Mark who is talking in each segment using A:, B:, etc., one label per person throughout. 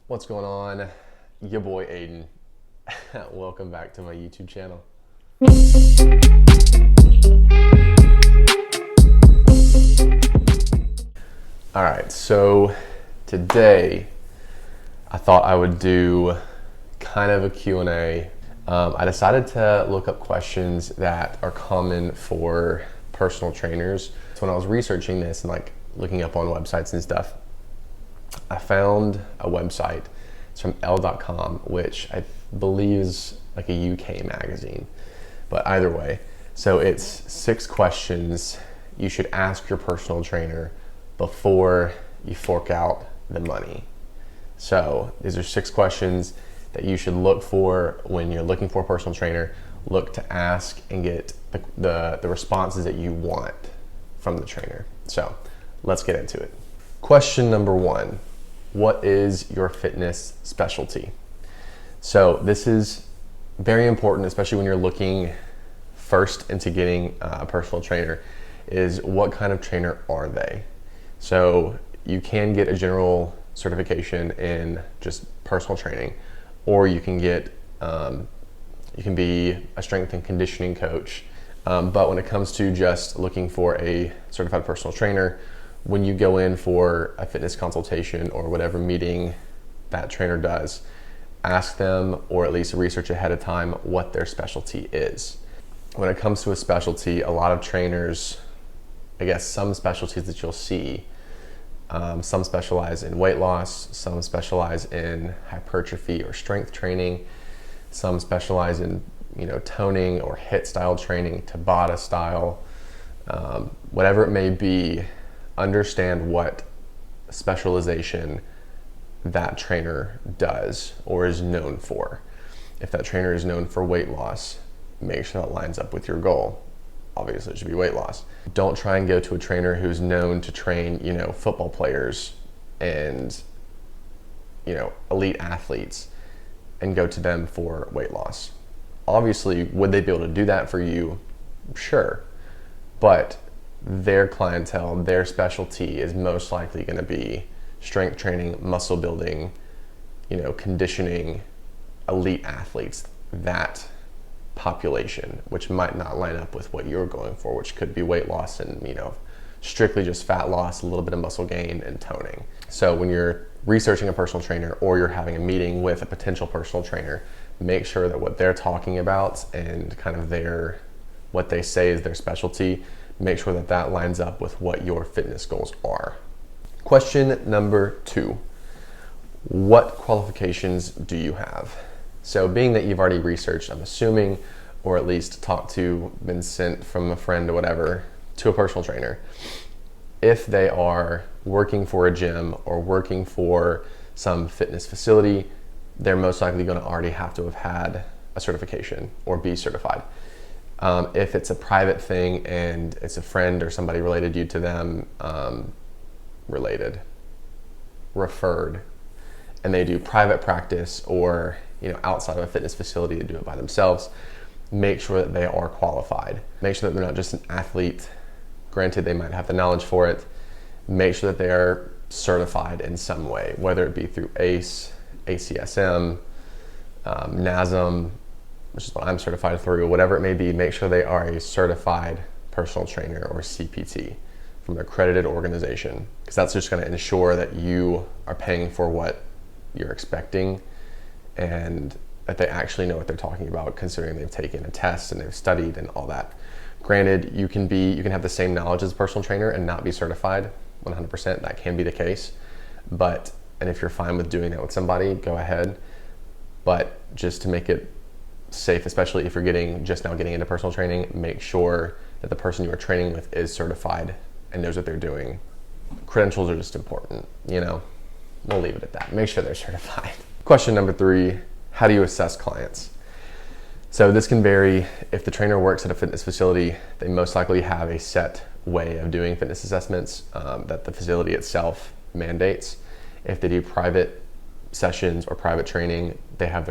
A: What's going on? Your boy Aiden. Welcome back to my YouTube channel. All right, so today I thought I would do kind of a Q&A. I decided to look up questions that are common for personal trainers. So when I was researching this and like looking up on websites and stuff, I found a website. It's from L.com, which I believe is like a UK magazine. But either way, so it's 6 questions you should ask your personal trainer before you fork out the money. So these are 6 questions that you should look for when you're looking for a personal trainer. Look to ask and get the responses that you want from the trainer. So let's get into it. Question number 1, what is your fitness specialty? So this is very important, especially when you're looking first into getting a personal trainer, is what kind of trainer are they? So you can get a general certification in just personal training, or you can get, you can be a strength and conditioning coach. But when it comes to just looking for a certified personal trainer, when you go in for a fitness consultation or whatever meeting that trainer does, ask them, or at least research ahead of time, what their specialty is. When it comes to a specialty, a lot of trainers, I guess some specialties that you'll see, some specialize in weight loss, some specialize in hypertrophy or strength training, some specialize in toning or HIIT style training, Tabata style, whatever it may be. Understand what specialization that trainer does or is known for. If that trainer is known for weight loss, make sure that lines up with your goal. Obviously it should be weight loss. Don't try and go to a trainer who's known to train, football players and, elite athletes and go to them for weight loss. Obviously, would they be able to do that for you? Sure. But their clientele, their specialty is most likely going to be strength training, muscle building, conditioning, elite athletes, that population, which might not line up with what you're going for, which could be weight loss and, strictly just fat loss, a little bit of muscle gain and toning. So when you're researching a personal trainer or you're having a meeting with a potential personal trainer, make sure that what they're talking about and kind of what they say is their specialty, make sure that that lines up with what your fitness goals are. Question number 2, what qualifications do you have? So being that you've already researched, I'm assuming, or at least been sent from a friend or whatever to a personal trainer, if they are working for a gym or working for some fitness facility, they're most likely going to already have to have had a certification or be certified. If it's a private thing and it's a friend or somebody related you to them, referred, and they do private practice or outside of a fitness facility to do it by themselves, make sure that they are qualified. Make sure that they're not just an athlete. Granted, they might have the knowledge for it. Make sure that they are certified in some way, whether it be through ACE, ACSM, NASM, which is what I'm certified through, whatever it may be. Make sure they are a certified personal trainer or CPT from an accredited organization, because that's just going to ensure that you are paying for what you're expecting and that they actually know what they're talking about, considering they've taken a test and they've studied and all that. Granted, you can have the same knowledge as a personal trainer and not be certified 100%. That can be the case, and if you're fine with doing that with somebody, go ahead. But just to make it safe, especially if you're just now getting into personal training, make sure that the person you are training with is certified and knows what they're doing. Credentials are just important, we'll leave it at that. Make sure they're certified. Question number 3, how do you assess clients? So this can vary. If the trainer works at a fitness facility, they most likely have a set way of doing fitness assessments that the facility itself mandates. If they do private sessions or private training, they have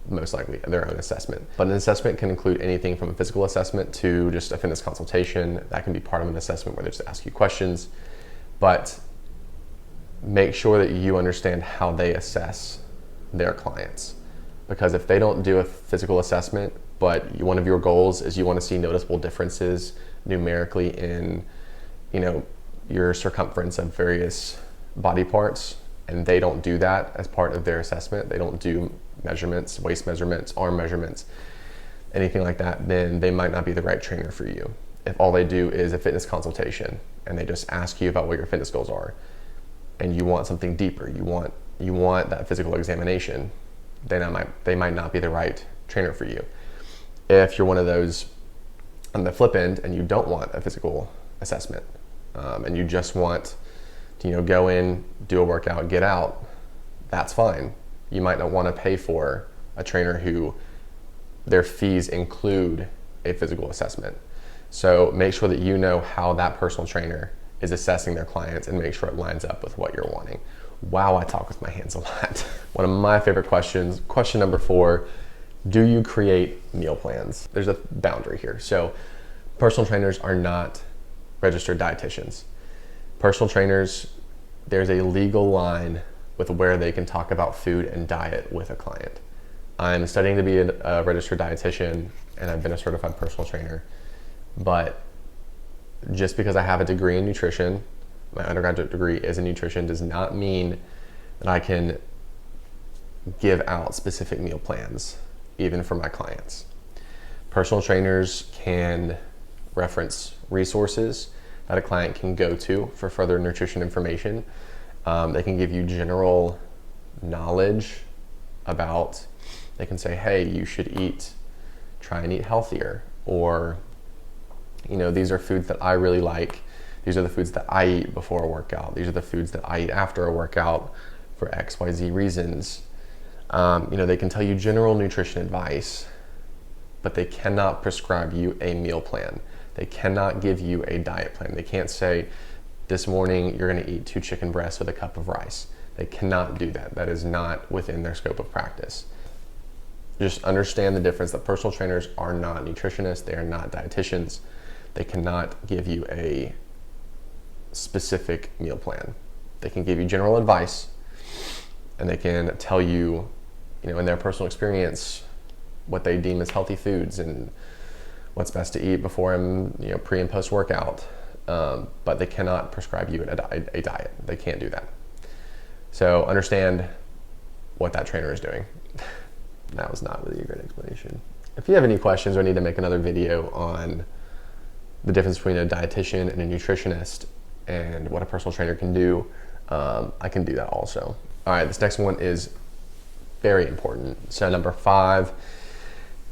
A: most likely their own assessment. But an assessment can include anything from a physical assessment to just a fitness consultation. That can be part of an assessment where they just ask you questions. But make sure that you understand how they assess their clients. Because if they don't do a physical assessment, but one of your goals is you want to see noticeable differences numerically in, your circumference of various body parts, and they don't do that as part of their assessment, they don't do measurements, waist measurements, arm measurements, anything like that, then they might not be the right trainer for you. If all they do is a fitness consultation and they just ask you about what your fitness goals are, and you want something deeper, you want that physical examination, then they might not be the right trainer for you. If you're one of those on the flip end and you don't want a physical assessment, and you just want to go in, do a workout, get out, that's fine. You might not want to pay for a trainer who their fees include a physical assessment. So make sure that you know how that personal trainer is assessing their clients and make sure it lines up with what you're wanting. Wow, I talk with my hands a lot. One of my favorite questions, question number 4, do you create meal plans? There's a boundary here. So personal trainers are not registered dietitians. Personal trainers, there's a legal line with where they can talk about food and diet with a client. I'm studying to be a registered dietitian, and I've been a certified personal trainer, but just because I have a degree in nutrition, my undergraduate degree is in nutrition, does not mean that I can give out specific meal plans, even for my clients. Personal trainers can reference resources that a client can go to for further nutrition information. They can give you general knowledge about, they can say, hey, you should try and eat healthier, or these are foods that I really like. These are the foods that I eat before a workout. These are the foods that I eat after a workout for XYZ reasons. They can tell you general nutrition advice, but they cannot prescribe you a meal plan. They cannot give you a diet plan. They can't say, this morning you're going to eat 2 chicken breasts with a cup of rice. They cannot do that. That is not within their scope of practice. Just understand the difference that personal trainers are not nutritionists. They are not dietitians. They cannot give you a specific meal plan. They can give you general advice, and they can tell you, in their personal experience, what they deem as healthy foods and what's best to eat before and pre and post workout. But they cannot prescribe you a diet. They can't do that. So understand what that trainer is doing. That was not really a great explanation. If you have any questions or need to make another video on the difference between a dietitian and a nutritionist and what a personal trainer can do, I can do that also. All right, this next one is very important. So number 5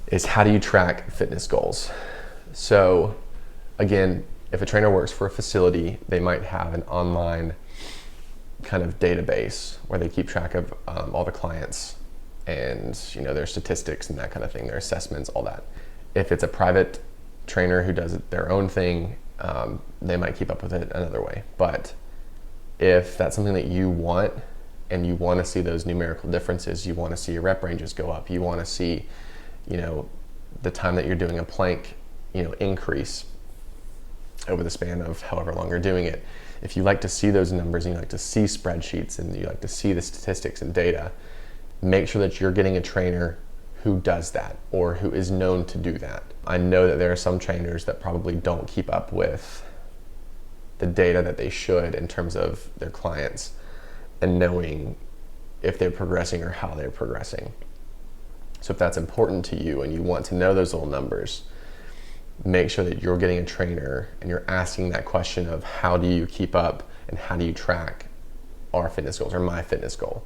A: is, how do you track fitness goals? So again, if a trainer works for a facility, they might have an online kind of database where they keep track of all the clients and their statistics and that kind of thing, their assessments, all that. If it's a private trainer who does their own thing, they might keep up with it another way. But if that's something that you want, and you want to see those numerical differences, you want to see your rep ranges go up, you want to see the time that you're doing a plank increase over the span of however long you're doing it. If you like to see those numbers and you like to see spreadsheets and you like to see the statistics and data, make sure that you're getting a trainer who does that or who is known to do that. I know that there are some trainers that probably don't keep up with the data that they should in terms of their clients and knowing if they're progressing or how they're progressing. So if that's important to you and you want to know those little numbers, make sure that you're getting a trainer and you're asking that question of, how do you keep up and how do you track our fitness goals or my fitness goal?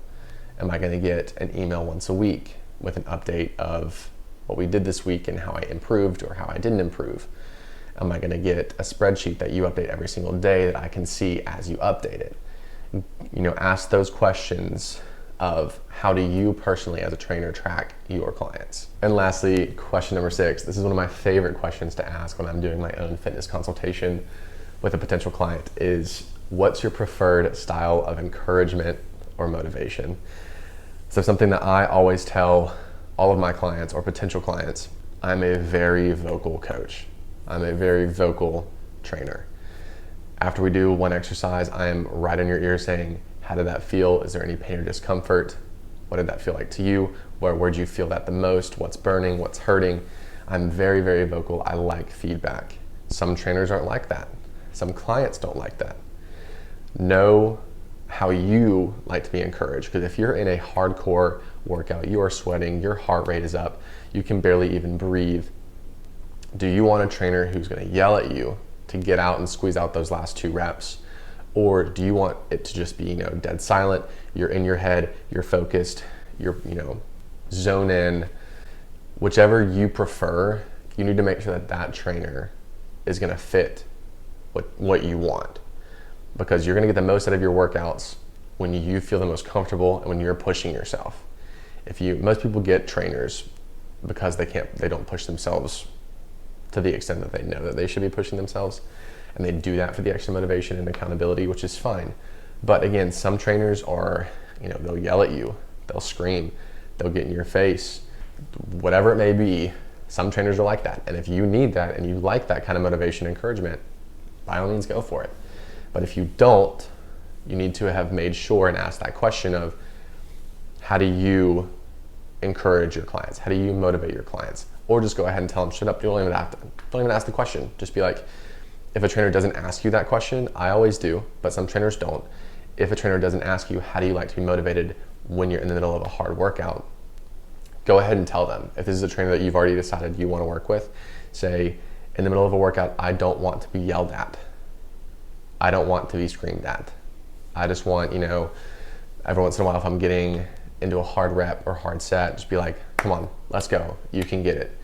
A: Am I going to get an email once a week with an update of what we did this week and how I improved or how I didn't improve? Am I going to get a spreadsheet that you update every single day that I can see as you update it? Ask those questions of, how do you personally as a trainer track your clients? And lastly, question number 6. This is one of my favorite questions to ask when I'm doing my own fitness consultation with a potential client is, what's your preferred style of encouragement or motivation? So something that I always tell all of my clients or potential clients, I'm a very vocal coach. I'm a very vocal trainer. After we do one exercise, I am right in your ear saying, How did that feel? Is there any pain or discomfort? What did that feel like to you? Where'd you feel that the most? What's burning? What's hurting? I'm very, very vocal. I like feedback. Some trainers aren't like that. Some clients don't like that. Know how you like to be encouraged, because if you're in a hardcore workout, you are sweating, your heart rate is up, you can barely even breathe. Do you want a trainer who's going to yell at you to get out and squeeze out those last 2 reps? Or do you want it to just be, dead silent? You're in your head, you're focused, you're, zone in. Whichever you prefer, you need to make sure that that trainer is going to fit what you want, because you're going to get the most out of your workouts when you feel the most comfortable and when you're pushing yourself. Most people get trainers because they don't push themselves to the extent that they know that they should be pushing themselves, and they do that for the extra motivation and accountability, which is fine. But again, some trainers are, they'll yell at you, they'll scream, they'll get in your face, whatever it may be. Some trainers are like that, and if you need that and you like that kind of motivation and encouragement, by all means go for it. But if you don't, you need to have made sure and asked that question of, how do you encourage your clients? How do you motivate your clients? Or just go ahead and tell them, shut up, don't even ask the question. Just be like, if a trainer doesn't ask you that question, I always do, but some trainers don't. If a trainer doesn't ask you, how do you like to be motivated when you're in the middle of a hard workout? Go ahead and tell them. If this is a trainer that you've already decided you want to work with, say, in the middle of a workout, I don't want to be yelled at. I don't want to be screamed at. I just want, every once in a while, if I'm getting into a hard rep or hard set, just be like, come on, let's go. You can get it.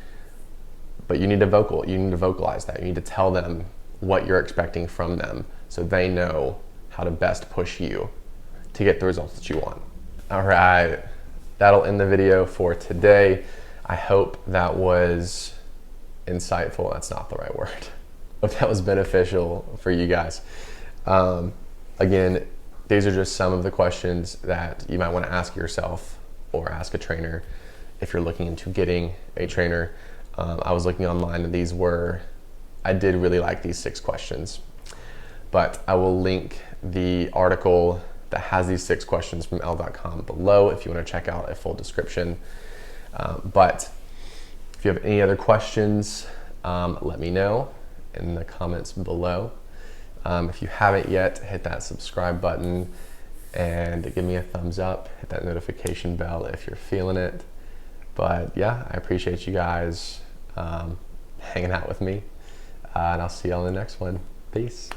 A: But you need to vocalize that. You need to tell them what you're expecting from them so they know how to best push you to get the results that you want. All right, that'll end the video for today. I hope that was insightful. That's not the right word. Hope that was beneficial for you guys. Again, these are just some of the questions that you might want to ask yourself or ask a trainer if you're looking into getting a trainer. I was looking online and I did really like these 6 questions, but I will link the article that has these 6 questions from l.com below if you want to check out a full description. But if you have any other questions, let me know in the comments below. If you haven't yet, hit that subscribe button and give me a thumbs up. Hit that notification bell if you're feeling it. But yeah, I appreciate you guys hanging out with me, and I'll see you on the next one. Peace.